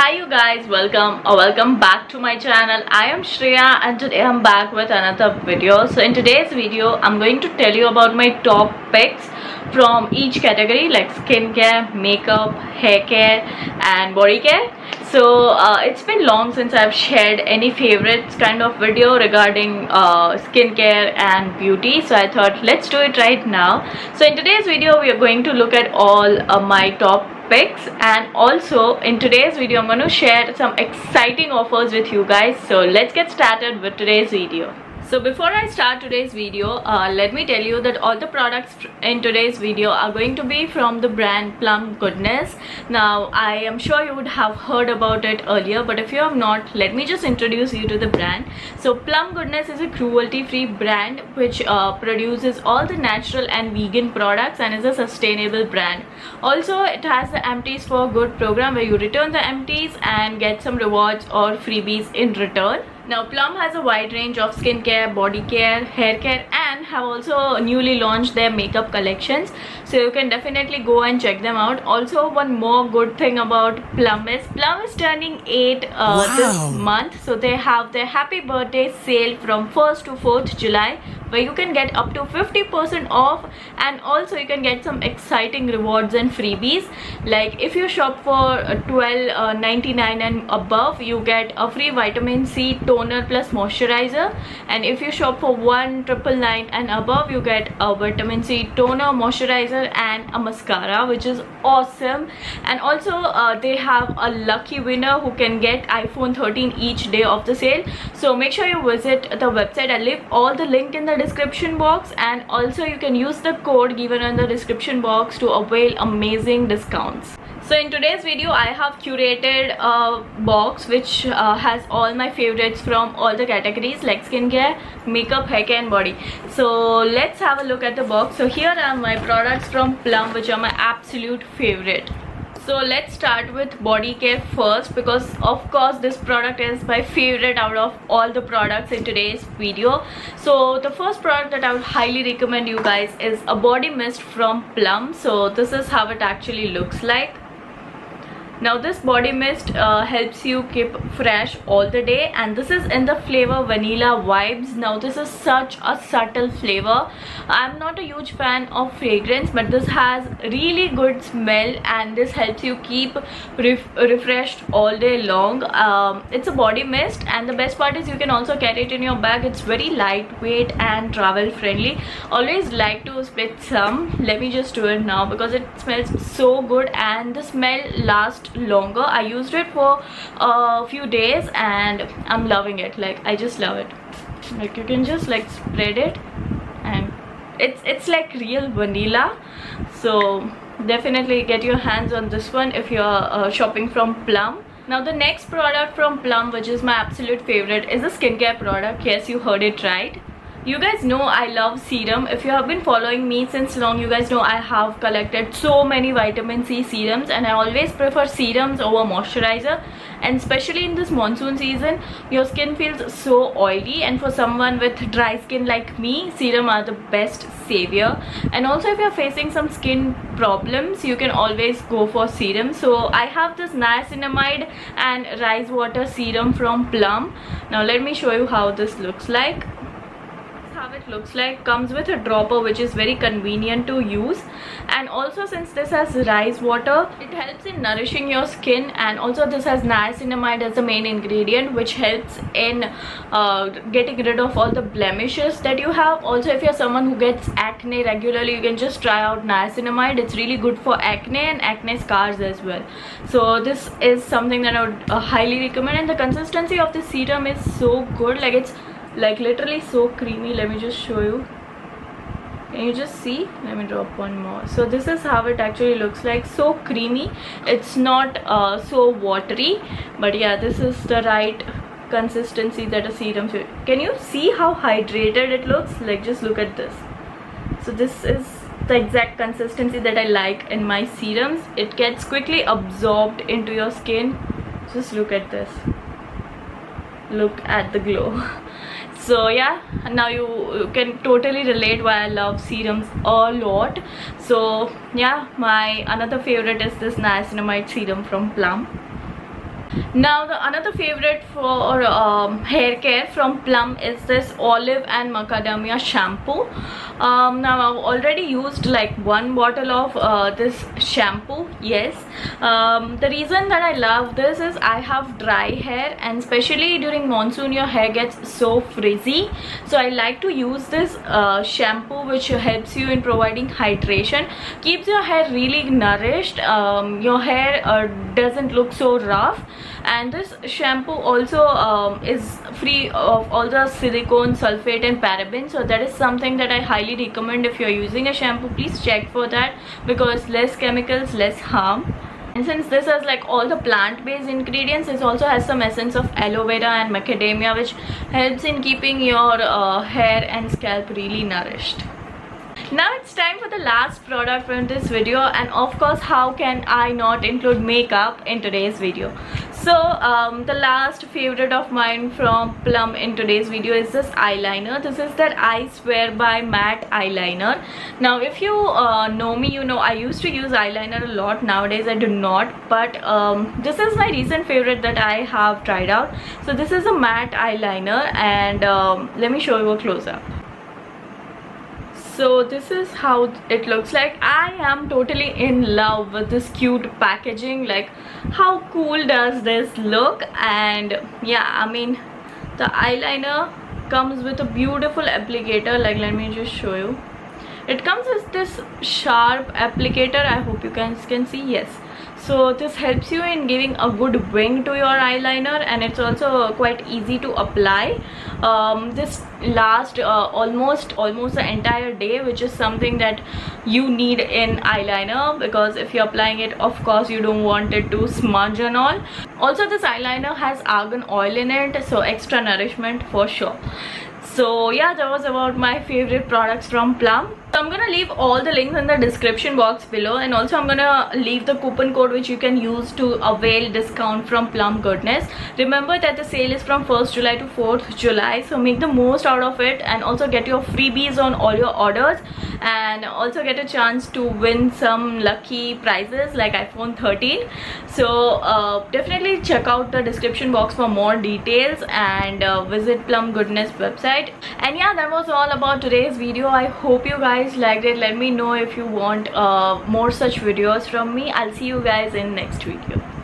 Hi you guys, welcome back to my channel. I am Shreya and today I'm back with another video. So in today's video I'm going to tell you about my top picks from each category like skincare, makeup, hair care and body care. So it's been long since I've shared any favorites kind of video regarding skincare and beauty, so I thought let's do it right now. So in today's video we are going to look at all my top picks, and also in today's video I'm going to share some exciting offers with you guys. So let's get started with today's video. So before I start today's video, let me tell you that all the products in today's video are going to be from the brand Plum Goodness. Now I am sure you would have heard about it earlier, but if you have not, let me just introduce you to the brand. So Plum Goodness is a cruelty-free brand which produces all the natural and vegan products and is a sustainable brand. Also it has the empties for good program where you return the empties and get some rewards or freebies in return. Now Plum has a wide range of skincare, body care, hair care and have also newly launched their makeup collections, so you can definitely go and check them out. Also one more good thing about Plum is turning 8 this month, so they have their happy birthday sale from 1st to 4th July where you can get up to 50% off, and also you can get some exciting rewards and freebies. Like if you shop for $12.99 and above, you get a free vitamin C toner plus moisturizer, and if you shop for $1,999 and above, you get a vitamin C toner, moisturizer and a mascara, which is awesome. And also they have a lucky winner who can get iPhone 13 each day of the sale. So make sure you visit the website. I'll leave all the link in the description box, and also you can use the code given in the description box to avail amazing discounts. So in today's video I have curated a box which has all my favorites from all the categories like skincare, makeup, hair care and body. So let's have a look at the box. So here are my products from Plum which are my absolute favorite. So let's start with body care first, because of course this product is my favorite out of all the products in today's video. So the first product that I would highly recommend you guys is a body mist from Plum. So this is how it actually looks like. Now this body mist helps you keep fresh all the day, and this is in the flavor vanilla vibes. Now this is such a subtle flavor. I'm not a huge fan of fragrance, but this has really good smell and this helps you keep refreshed all day long. It's a body mist, and the best part is you can also carry it in your bag. It's very lightweight and travel friendly. Always like to split some. Let me just do it now because it smells so good and the smell lasts longer. I used it for a few days and I'm loving it. Like I just love it. Like you can just like spread it and it's like real vanilla. So definitely get your hands on this one if you're shopping from Plum. Now the next product from Plum, which is my absolute favorite, is a skincare product. Yes, you heard it right. You guys know I love serum. If you have been following me since long, you guys know I have collected so many vitamin C serums, and I always prefer serums over moisturizer. And especially in this monsoon season, your skin feels so oily, and for someone with dry skin like me, serum are the best savior. And also if you're facing some skin problems, you can always go for serum. So I have this niacinamide and rice water serum from Plum. Now let me show you how this looks like. How it looks like. Comes with a dropper which is very convenient to use, and also since this has rice water, it helps in nourishing your skin, and also this has niacinamide as the main ingredient which helps in getting rid of all the blemishes that you have. Also if you're someone who gets acne regularly, you can just try out niacinamide. It's really good for acne and acne scars as well. So this is something that I would highly recommend, and the consistency of the serum is so good. Like it's like literally so creamy. Let me just show you. Can you just see? Let me drop one more. So this is how it actually looks like. So creamy. It's not so watery, but yeah, this is the right consistency that a serum should. Can you see how hydrated it looks? Like just look at this. So this is the exact consistency that I like in my serums. It gets quickly absorbed into your skin. Just look at this. Look at the glow. So yeah, now you can totally relate why I love serums a lot. So yeah, my another favorite is this niacinamide serum from Plum. Now the another favorite for hair care from Plum is this olive and macadamia shampoo. Now I've already used like one bottle of this shampoo. Yes, the reason that I love this is I have dry hair, and especially during monsoon your hair gets so frizzy, so I like to use this shampoo, which helps you in providing hydration, keeps your hair really nourished. Your hair doesn't look so rough, and this shampoo also is free of all the silicone, sulfate and parabens, so that is something that I highly recommend. If you're using a shampoo, please check for that, because less chemicals, less harm. And since this has like all the plant-based ingredients, it also has some essence of aloe vera and macadamia, which helps in keeping your hair and scalp really nourished. Now it's time for the last product from this video, and of course how can I not include makeup in today's video. So the last favorite of mine from Plum in today's video is this eyeliner. This is that I Swear By matte eyeliner. Now if you know me, you know I used to use eyeliner a lot. Nowadays I do not, but this is my recent favorite that I have tried out. So this is a matte eyeliner, and let me show you a close-up. So this is how it looks like. I am totally in love with this cute packaging. Like, how cool does this look? And yeah, I mean, the eyeliner comes with a beautiful applicator. Like, let me just show you. It comes with this sharp applicator. I hope you guys can see. Yes, so this helps you in giving a good wing to your eyeliner, and it's also quite easy to apply. This lasts almost the entire day, which is something that you need in eyeliner, because if you're applying it, of course you don't want it to smudge and all. Also this eyeliner has argan oil in it, so extra nourishment for sure. So yeah, that was about my favorite products from Plum. So I'm gonna leave all the links in the description box below, and also I'm gonna leave the coupon code which you can use to avail discount from Plum Goodness. Remember that the sale is from 1st July to 4th July, so make the most out of it, and also get your freebies on all your orders, and also get a chance to win some lucky prizes like iPhone 13. So definitely check out the description box for more details, and visit Plum Goodness website. And yeah, that was all about today's video. I hope you guys liked it. Let me know if you want more such videos from me. I'll see you guys in next video.